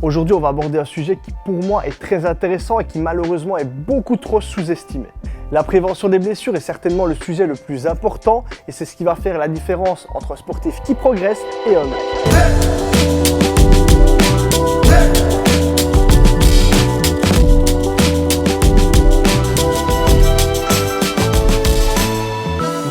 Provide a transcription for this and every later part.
Aujourd'hui, on va aborder un sujet qui pour moi est très intéressant et qui malheureusement est beaucoup trop sous-estimé. La prévention des blessures est certainement le sujet le plus important et c'est ce qui va faire la différence entre un sportif qui progresse et un autre.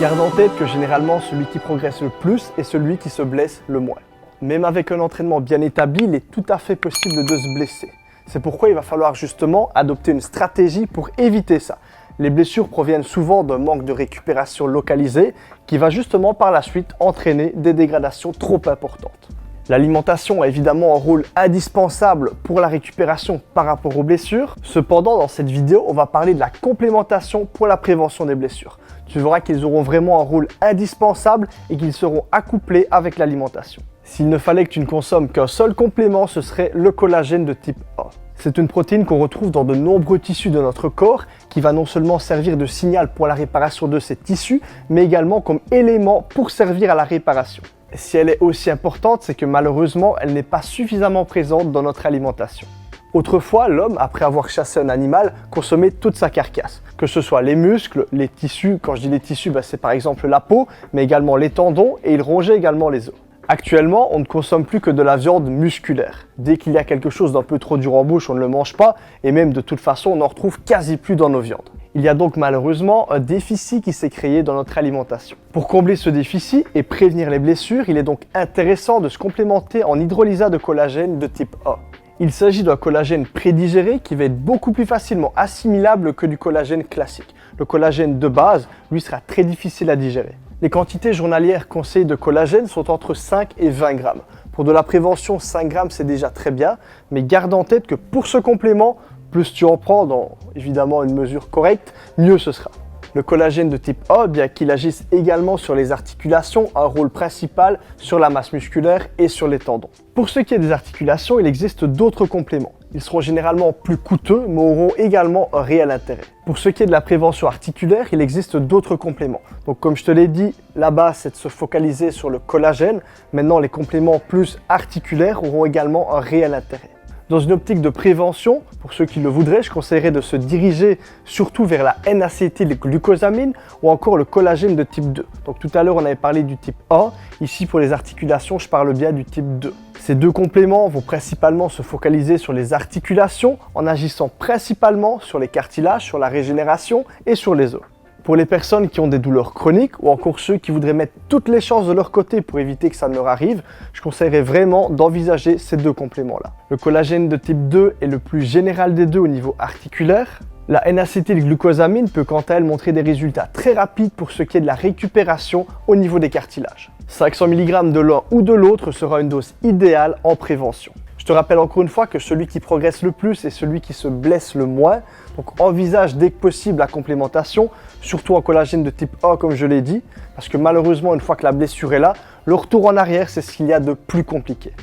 Garde en tête que généralement celui qui progresse le plus est celui qui se blesse le moins. Même avec un entraînement bien établi, il est tout à fait possible de se blesser. C'est pourquoi il va falloir justement adopter une stratégie pour éviter ça. Les blessures proviennent souvent d'un manque de récupération localisée qui va justement par la suite entraîner des dégradations trop importantes. L'alimentation a évidemment un rôle indispensable pour la récupération par rapport aux blessures. Cependant, dans cette vidéo, on va parler de la complémentation pour la prévention des blessures. Tu verras qu'ils auront vraiment un rôle indispensable et qu'ils seront accouplés avec l'alimentation. S'il ne fallait que tu ne consommes qu'un seul complément, ce serait le collagène de type A. C'est une protéine qu'on retrouve dans de nombreux tissus de notre corps qui va non seulement servir de signal pour la réparation de ces tissus, mais également comme élément pour servir à la réparation. Si elle est aussi importante, c'est que malheureusement, elle n'est pas suffisamment présente dans notre alimentation. Autrefois, l'homme, après avoir chassé un animal, consommait toute sa carcasse, que ce soit les muscles, les tissus, quand je dis les tissus, c'est par exemple la peau, mais également les tendons et il rongeait également les os. Actuellement, on ne consomme plus que de la viande musculaire. Dès qu'il y a quelque chose d'un peu trop dur en bouche, on ne le mange pas et même de toute façon, on n'en retrouve quasi plus dans nos viandes. Il y a donc malheureusement un déficit qui s'est créé dans notre alimentation. Pour combler ce déficit et prévenir les blessures, il est donc intéressant de se complémenter en hydrolysat de collagène de type A. Il s'agit d'un collagène prédigéré qui va être beaucoup plus facilement assimilable que du collagène classique. Le collagène de base, lui, sera très difficile à digérer. Les quantités journalières conseillées de collagène sont entre 5 et 20 grammes. Pour de la prévention, 5 grammes c'est déjà très bien, mais garde en tête que pour ce complément, plus tu en prends dans évidemment une mesure correcte, mieux ce sera. Le collagène de type A, bien qu'il agisse également sur les articulations, a un rôle principal sur la masse musculaire et sur les tendons. Pour ce qui est des articulations, il existe d'autres compléments. Ils seront généralement plus coûteux, mais auront également un réel intérêt. Pour ce qui est de la prévention articulaire, il existe d'autres compléments. Donc comme je te l'ai dit, la base c'est de se focaliser sur le collagène. Maintenant, les compléments plus articulaires auront également un réel intérêt. Dans une optique de prévention, pour ceux qui le voudraient, je conseillerais de se diriger surtout vers la N-acétylglucosamine ou encore le collagène de type 2. Donc tout à l'heure, on avait parlé du type A. Ici, pour les articulations, je parle bien du type 2. Ces deux compléments vont principalement se focaliser sur les articulations en agissant principalement sur les cartilages, sur la régénération et sur les os. Pour les personnes qui ont des douleurs chroniques ou encore ceux qui voudraient mettre toutes les chances de leur côté pour éviter que ça ne leur arrive, je conseillerais vraiment d'envisager ces deux compléments-là. Le collagène de type 2 est le plus général des deux au niveau articulaire. La N-acétylglucosamine peut quant à elle montrer des résultats très rapides pour ce qui est de la récupération au niveau des cartilages. 500 mg de l'un ou de l'autre sera une dose idéale en prévention. Je te rappelle encore une fois que celui qui progresse le plus est celui qui se blesse le moins. Donc envisage dès que possible la complémentation, surtout en collagène de type A comme je l'ai dit, parce que malheureusement une fois que la blessure est là, le retour en arrière c'est ce qu'il y a de plus compliqué.